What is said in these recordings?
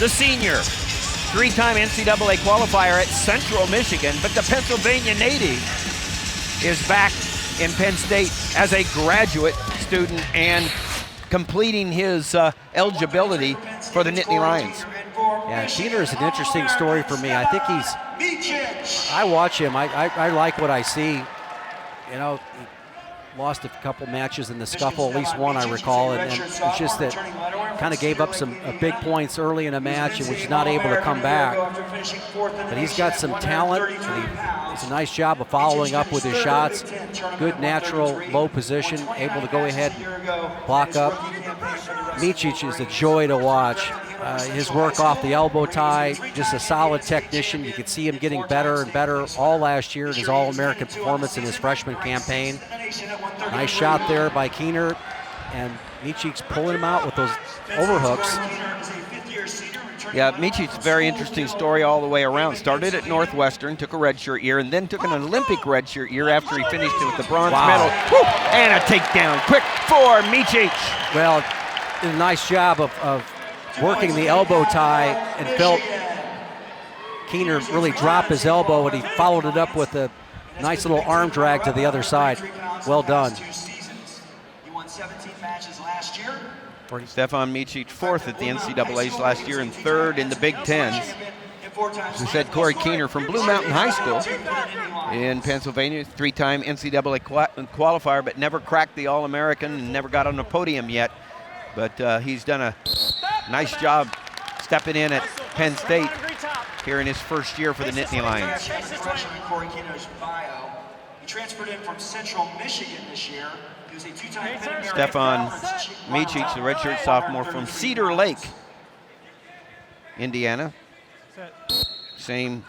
the senior, three-time NCAA qualifier at Central Michigan, but the Pennsylvania native is back in Penn State as a graduate student and completing his eligibility for the Nittany Lions. Yeah, Keener is an interesting story for me. I think I watch him. I like what I see. You know, he lost a couple matches in the scuffle, at least one I recall, and it's just that kind of gave up some big points early in a match and was not able to come back. But he's got some talent, and he does a nice job of following up with his shots. Good natural low position, able to go ahead and block up. Micic is a joy to watch. His work off the elbow tie, just a solid technician. You could see him getting better and better all last year in his All-American performance in his freshman campaign. Nice shot there by Keener, and Micic's pulling him out with those overhooks. Yeah, Micic's a very interesting story all the way around. Started at Northwestern, took a redshirt year, and then took an Olympic redshirt year after he finished it with the bronze medal. Woo! And a takedown, quick for Micic. Well, did a nice job of working the elbow tie, and felt Keener really drop his elbow, and he followed it up with a nice little arm drag to the other side. Well done. Stevan Micic, fourth at the NCAAs last year and third in the Big Tens. As we said, Corey Keener from Blue Mountain High School in Pennsylvania, three-time NCAA qualifier, but never cracked the All-American and never got on the podium yet. But he's done a nice job stepping in at Penn State here in his first year for the Nittany Lions. He transferred in from Central Michigan this year. He was a two-time Penn Stevan Micic, the redshirt sophomore from Cedar Lake, Indiana. Same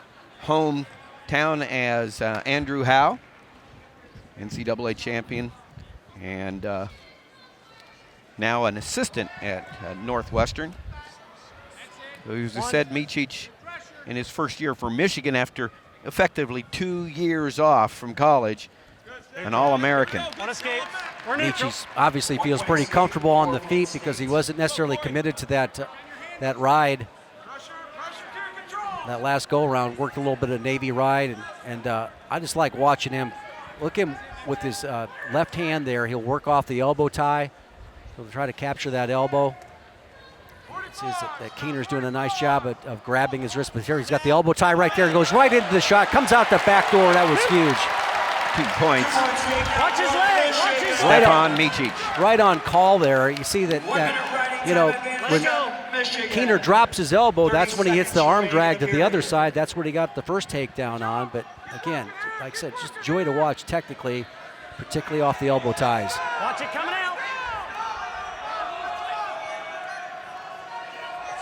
hometown as Andrew Howe, NCAA champion, and now an assistant at Northwestern. So as I said, Micic in his first year for Michigan after effectively 2 years off from college, an All-American. Micic obviously feels pretty comfortable on the feet because he wasn't necessarily committed to that ride. That last go-around, worked a little bit of Navy ride, and I just like watching him. Look at him with his left hand there. He'll work off the elbow tie. He'll try to capture that elbow. That Keener's doing a nice job of grabbing his wrist, but here he's got the elbow tie right there. He goes right into the shot, comes out the back door. That was huge. 2 points. Watch his leg. Watch his leg. Stevan Micic. Right on call there. You see that you know, when Keener drops his elbow, that's when he hits the arm drag to the other side. That's what he got the first takedown on. But again, like I said, just joy to watch technically, particularly off the elbow ties. Watch it coming out.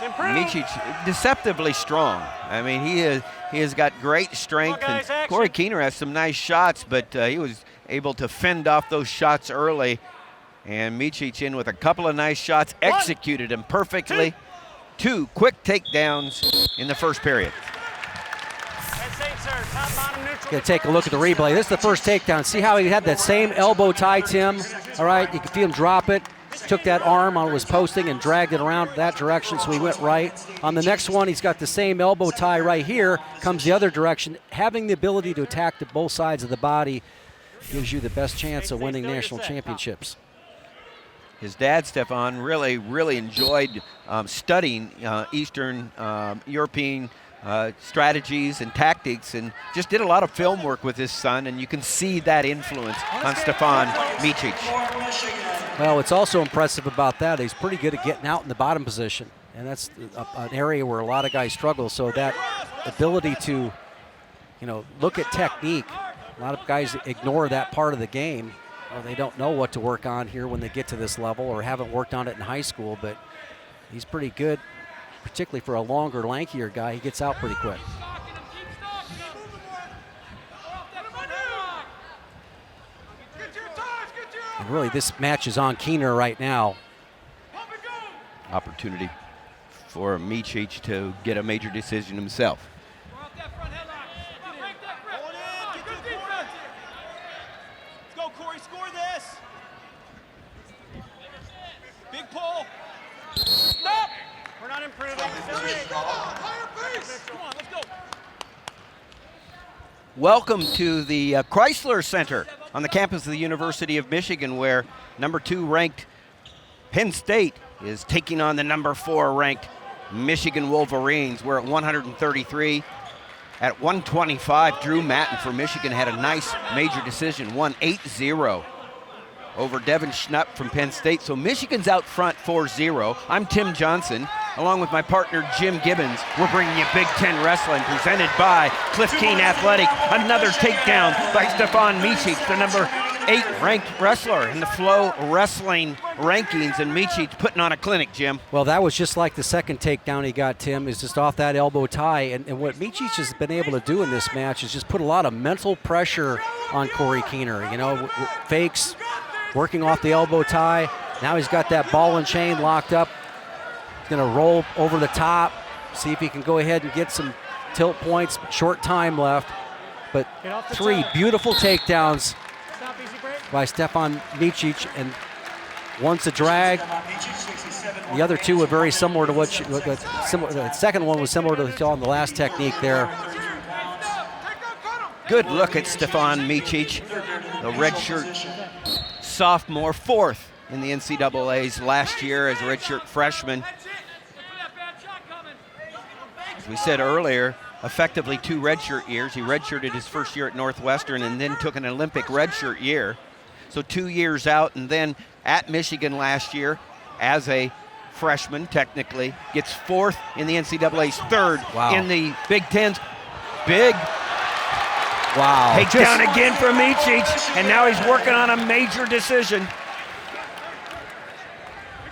Micic deceptively strong. I mean, he has got great strength. On, guys, and Corey Keener has some nice shots, but he was able to fend off those shots early. And Micic in with a couple of nice shots, executed them perfectly. 2 quick takedowns in the first period. Gonna take a look at the replay. This is the first takedown. See how he had that same elbow tie, Tim? All right, you can feel him drop it. Took that arm on was posting and dragged it around that direction, so he went right. On the next one, he's got the same elbow tie right here, comes the other direction. Having the ability to attack to both sides of the body gives you the best chance of winning national championships. His dad, Stevan, really enjoyed studying Eastern European strategies and tactics, and just did a lot of film work with his son, and you can see that influence on Stevan Micic. Well, what's also impressive about that, he's pretty good at getting out in the bottom position, and that's an area where a lot of guys struggle. So that ability to, look at technique, a lot of guys ignore that part of the game. Well, they don't know what to work on here when they get to this level, or haven't worked on it in high school, but he's pretty good, particularly for a longer, lankier guy. He gets out pretty quick. And really, this match is on Keener right now. Opportunity for Micic to get a major decision himself. on improving. Come on, let's go. Welcome to the Chrysler Center on the campus of the University of Michigan, where number 2 ranked Penn State is taking on the number 4 ranked Michigan Wolverines. We're at 133. At 125, Drew Matten for Michigan had a nice major decision, won 8-0 over Devin Schnupp from Penn State. So Michigan's out front 4-0. I'm Tim Johnson, along with my partner Jim Gibbons. We're bringing you Big Ten Wrestling, presented by Cliff Keen Athletic. Another takedown by Stevan Micic, the number 8 ranked wrestler in the Flow Wrestling rankings, and Micic putting on a clinic, Jim. Well, that was just like the second takedown he got, Tim, is just off that elbow tie. And what Micic has been able to do in this match is just put a lot of mental pressure on Corey Keener. You know, fakes, working off the elbow tie. Now he's got that ball and chain locked up. He's going to roll over the top, see if he can go ahead and get some tilt points. Short time left, but 3 beautiful takedowns by Stevan Micic, and one's a drag. The other 2 were very similar to what the second one was similar to what you saw in the last technique there. Good look at Stevan Micic, the redshirt sophomore, 4th in the NCAAs last year as a redshirt freshman. As we said earlier, effectively 2 redshirt years. He redshirted his first year at Northwestern and then took an Olympic redshirt year. So 2 years out, and then at Michigan last year as a freshman, technically, gets 4th in the NCAA's, 3rd in the Big Ten's. Big takedown again for Micic, and now he's working on a major decision.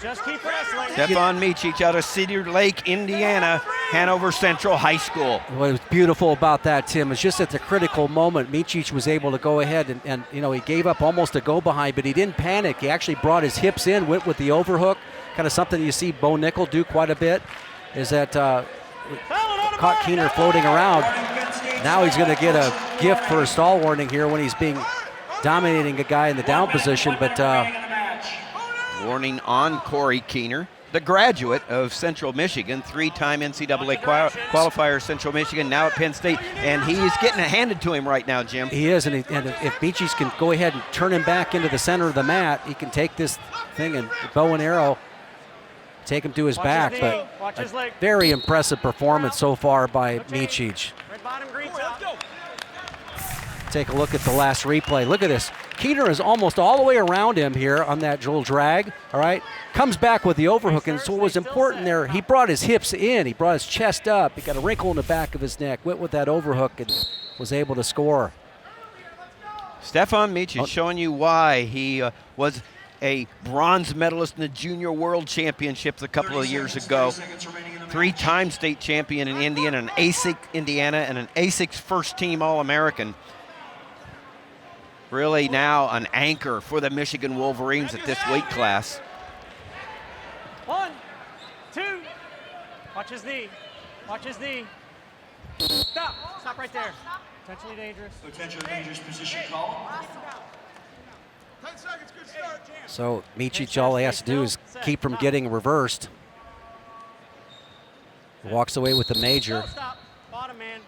Just keep wrestling. Stevan Micic out of Cedar Lake, Indiana, Hanover Central High School. What was beautiful about that, Tim, is just at the critical moment, Micic was able to go ahead and you know, he gave up almost a go behind, but he didn't panic. He actually brought his hips in, went with the overhook, kind of something you see Bo Nickel do quite a bit, is that caught Keener floating around. Now he's going to get a gift for a stall warning here when he's dominating a guy in the down position, but warning on Corey Keener, the graduate of Central Michigan, 3-time NCAA qualifier, Central Michigan, now at Penn State, and he is getting it handed to him right now, Jim. He is, and if Micic can go ahead and turn him back into the center of the mat, he can take this thing and bow and arrow, take him to his back. But a very impressive performance so far by Micic. Take a look at the last replay. Look at this. Keener is almost all the way around him here on that drill drag, all right? Comes back with the overhook, and so what was important there, he brought his hips in, he brought his chest up, he got a wrinkle in the back of his neck, went with that overhook and was able to score. Stevan Micic showing you why he was a bronze medalist in the Junior World Championships a couple of years ago. 3-time state champion in Indiana, an and an ASICS first-team All-American. Really now an anchor for the Michigan Wolverines at this weight class. 1, 2, watch his knee, Stop right there. Potentially dangerous. Potentially dangerous position call. 10 seconds, good start, Jam. So Micic, all he has to do is keep from getting reversed. Walks away with the major. Stop. Bottom man.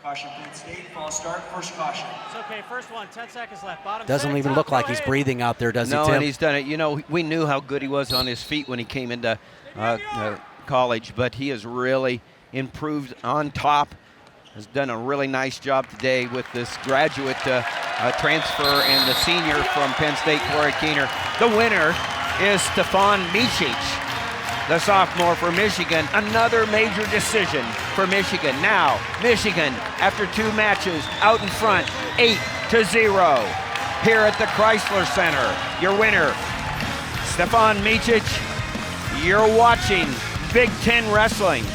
Caution, Penn State, false start, first caution. It's okay, first one, 10 seconds left. Bottom doesn't side, even look like he's breathing out there, does he, No, Tim? and he's done it. You know, we knew how good he was on his feet when he came into college, but he has really improved on top. Has done a really nice job today with this graduate transfer and the senior from Penn State, Corey Keener. The winner is Stevan Micic, the sophomore for Michigan. Another major decision for Michigan. Now, Michigan, after 2 matches, out in front, 8-0 here at the Chrysler Center. Your winner, Stevan Micic. You're watching Big Ten Wrestling.